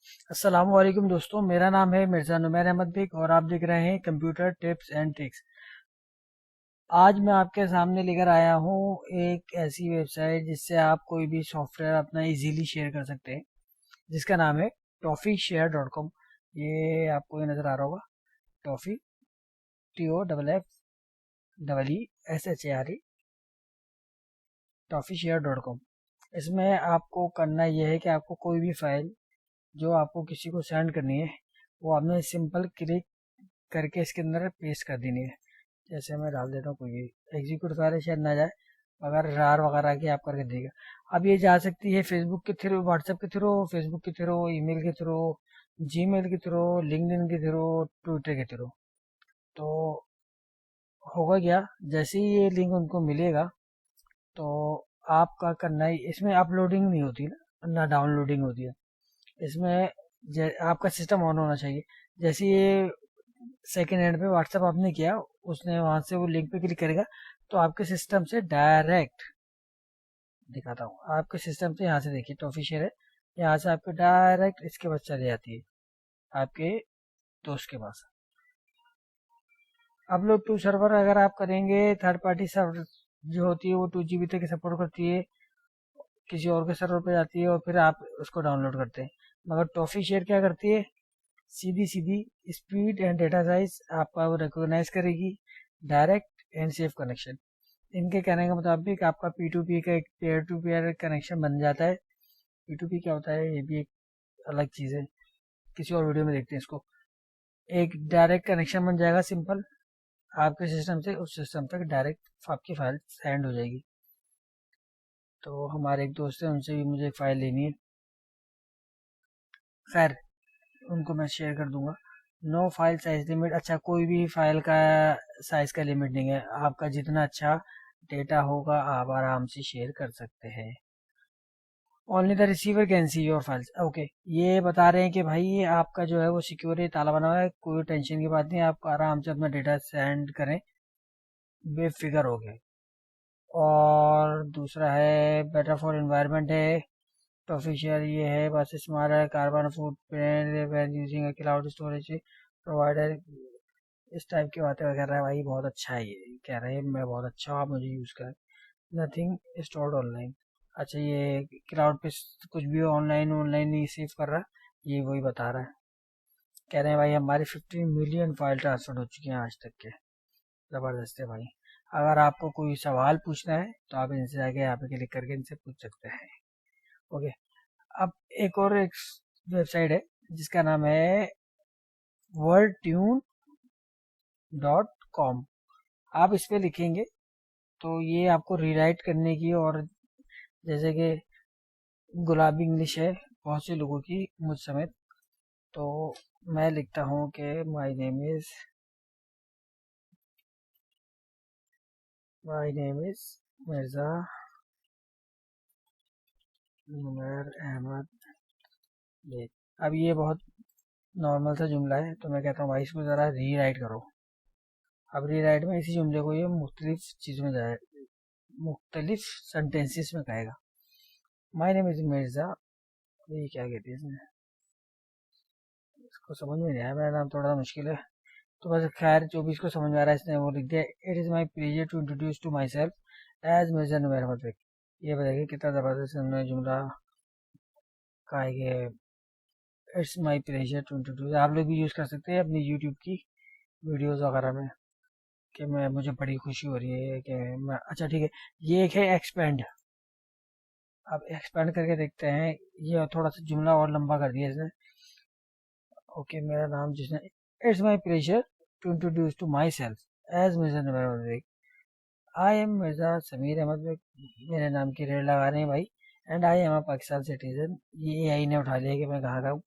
अस्सलाम वालेकुम दोस्तों, मेरा नाम है मिर्ज़ा नुमैर अहमद बेग और आप देख रहे हैं कंप्यूटर टिप्स एंड ट्रिक्स। आज मैं आपके सामने लेकर आया हूँ एक ऐसी वेबसाइट जिससे आप कोई भी सॉफ्टवेयर अपना इजीली शेयर कर सकते हैं, जिसका नाम है toffeeshare.com। ये आपको ये नज़र आ रहा होगा, टॉफ़ी, TOFFEESHARE, toffeeshare.com। इसमें आपको करना यह है कि आपको कोई भी फाइल जो आपको किसी को सेंड करनी है, वो आपने सिंपल क्लिक करके इसके अंदर पेस्ट कर देनी है। जैसे मैं डाल देता हूँ, कोई एग्जीक्यूट फाइल है, शायद ना जाए, अगर रार वगैरह की आप करके देगा। अब ये जा सकती है फेसबुक के थ्रू, व्हाट्सएप के थ्रू, फेसबुक के थ्रू, ईमेल के थ्रू, जीमेल के थ्रू, लिंक्डइन के थ्रू, ट्विटर के थ्रू। तो होगा क्या, जैसे ही ये लिंक उनको मिलेगा तो आपका करना ही, इसमें अपलोडिंग नहीं होती ना डाउनलोडिंग होती है। इसमें आपका सिस्टम ऑन होना चाहिए। जैसे ये सेकेंड हैंड पे व्हाट्सएप आपने किया, उसने वहां से वो लिंक पे क्लिक करेगा तो आपके सिस्टम से डायरेक्ट, दिखाता हूँ आपके सिस्टम से, यहाँ से देखिए टॉफी शेयर है, यहाँ से आपके डायरेक्ट इसके पास चली जाती है, आपके दोस्त के पास। अपलोड टू सर्वर अगर आप करेंगे, थर्ड पार्टी सर्वर जो होती है वो 2 GB तक सपोर्ट करती है, किसी और के सर्वर पे जाती है और फिर आप उसको डाउनलोड करते हैं। मगर टॉफी शेयर क्या करती है, सीधी सीधी स्पीड एंड डेटा साइज आपका वो रिकॉग्नाइज करेगी, डायरेक्ट एंड सेफ कनेक्शन। इनके कहने के मुताबिक आपका P2P का एक पेयर टू पेयर कनेक्शन बन जाता है। P2P क्या होता है, ये भी एक अलग चीज़ है, किसी और वीडियो में देखते हैं इसको। एक डायरेक्ट कनेक्शन बन जाएगा सिंपल, आपके सिस्टम से उस सिस्टम तक डायरेक्ट आपकी फाइल सेंड हो जाएगी। तो हमारे एक दोस्त है, उनसे भी मुझे एक फ़ाइल लेनी है, खैर उनको मैं शेयर कर दूंगा। नो फाइल साइज लिमिट, अच्छा कोई भी फाइल का साइज का लिमिट नहीं है, आपका जितना अच्छा डेटा होगा आप आराम से शेयर कर सकते हैं। Only the receiver can see your files, okay. ये बता रहे हैं कि भाई ये आपका जो है वो सिक्योर है, ताला बना हुआ है, कोई टेंशन की बात नहीं, आप आराम से अपना डेटा सेंड करें बेफिक्र हो गए। और दूसरा है बेटर फॉर एनवायरनमेंट है, तो ऑफिशियल ये है, बस स्मार्ट है, carbon footprint when using cloud storage provider, इस टाइप की बातें वगैरह है। भाई बहुत अच्छा है, ये कह रहे हैं मैं बहुत अच्छा हूँ, आप मुझे यूज़ करें। नथिंग स्टोर्ड ऑनलाइन, अच्छा ये क्लाउड पे कुछ भी ऑनलाइन ऑनलाइन नहीं सेव कर रहा, ये वही बता रहा है। कह रहे हैं भाई हमारे 15 मिलियन फाइल ट्रांसफर हो चुके हैं आज तक के, ज़बरदस्त है भाई। अगर आपको कोई सवाल पूछना है तो आप इनसे जाके यहाँ पे क्लिक करके इनसे पूछ सकते हैं। ओके। अब एक वेबसाइट है जिसका नाम है worldtune.com। आप इस पे लिखेंगे तो ये आपको रीराइट करने की, और जैसे कि गुलाबी इंग्लिश है बहुत से लोगों की, मुझ समेत, तो मैं लिखता हूँ कि my name is Mirza Numair Ahmed Baig. अब ये बहुत नॉर्मल सा जुमला है, तो मैं कहता हूँ भाई इसको ज़रा रीराइट करो। अब रीराइट में इसी जुमले को ये मुख्तलिफ चीज़ में जाए, मुख्तलिफ सेंटेंसेस में कहेगा। माय नेम इज मिर्ज़ा, ये क्या कहती है इसमें, इसको समझ में नहीं आया, मेरा नाम थोड़ा मुश्किल है, तो बस खैर जो भी इसको समझ में आ रहा है इसने वो लिख दिया। It is my pleasure to introduce to myself as Mirza Numair Ahmed Baig. ये बताइए कितना ज़बरदस्त हमने जुमला कहा है कि it's my pleasure to introduce, आप लोग भी यूज़ कर सकते हैं अपनी यूट्यूब की वीडियोज़ वगैरह में, कि मैं मुझे बड़ी खुशी हो रही है कि मैं, अच्छा ठीक है। ये एक है एक्सपेंड, अब एक्सपेंड करके देखते हैं, ये थोड़ा सा जुमला और लंबा कर दिया इसने। ओके, मेरा नाम जिसने, it's my pleasure to introduce to myself as Mirza Numair Ahmed Baig, I am Mirza Sameer Ahmed Baig, मेरे नाम की रेड लगा रहे हैं भाई, and I am a Pakistan citizen. ये एआई ने उठा लिया कि मैं कहाँ का हूँ।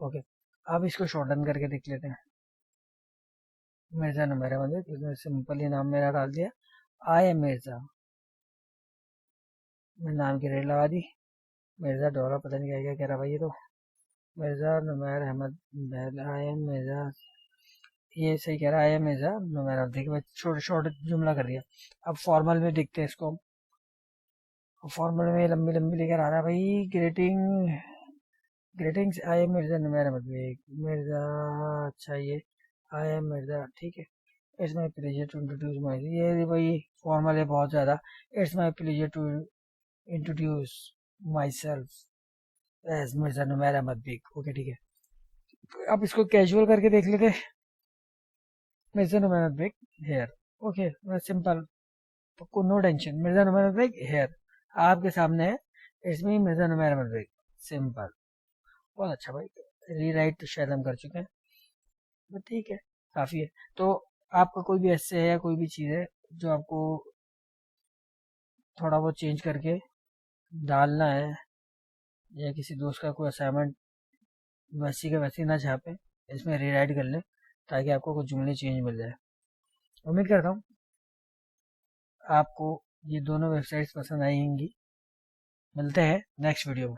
ओके, अब इसको शॉर्टन करके देख लेते हैं, मिर्ज़ा नुमैर अहमद बेग, इसमें सिंपल ही नाम मेरा डाल दिया, आई एम मिर्ज़ा, मैंने नाम की रेड लगा दी। मिर्ज़ा डॉलर पता नहीं क्या क्या कह रहा भाई, ये तो मिर्ज़ा नुमैर अहमद बेग, आई एम मिर्ज़ा, ये सही कह रहा है, आई एम मिर्ज़ा नुमैर अहमद। देखिए मैं शॉर्ट शॉर्ट जुमला कर दिया। अब फॉर्मल में देखते हैं इसको, फॉर्मल में लंबी लंबी लेकर आ रहा है भाई, greeting greetings, I am Mirza Numair Ahmed Baig Mirza. अच्छा ये आई एम मिर्जा, ठीक है। It's my pleasure to introduce my, ये भाई फॉर्मल है बहुत ज़्यादा। It's my pleasure to introduce myself as Mirza Numair Ahmed Baig. Okay ठीक है, अब इसको कैजुअल करके देख लेते। Mirza Numair Ahmed Baig here. Okay, simple, no tension. Mirza Numair Ahmed Baig here आपके सामने है। इसमें मिर्जा नुमैर अहमद बेग, सिंपल। बहुत अच्छा भाई, रीराइट तो शायद हम कर चुके हैं, बट ठीक है, काफ़ी है। तो आपका कोई भी ऐसे है या कोई भी चीज़ है जो आपको थोड़ा बहुत चेंज करके डालना है, या किसी दोस्त का कोई असाइनमेंट वैसी का वैसी ना छापे, इसमें रीराइट कर लें ताकि आपको कुछ जुमले चेंज मिल जाए। उम्मीद करता हूँ आपको ये दोनों वेबसाइट्स पसंद आई होंगी। मिलते हैं नेक्स्ट वीडियो में।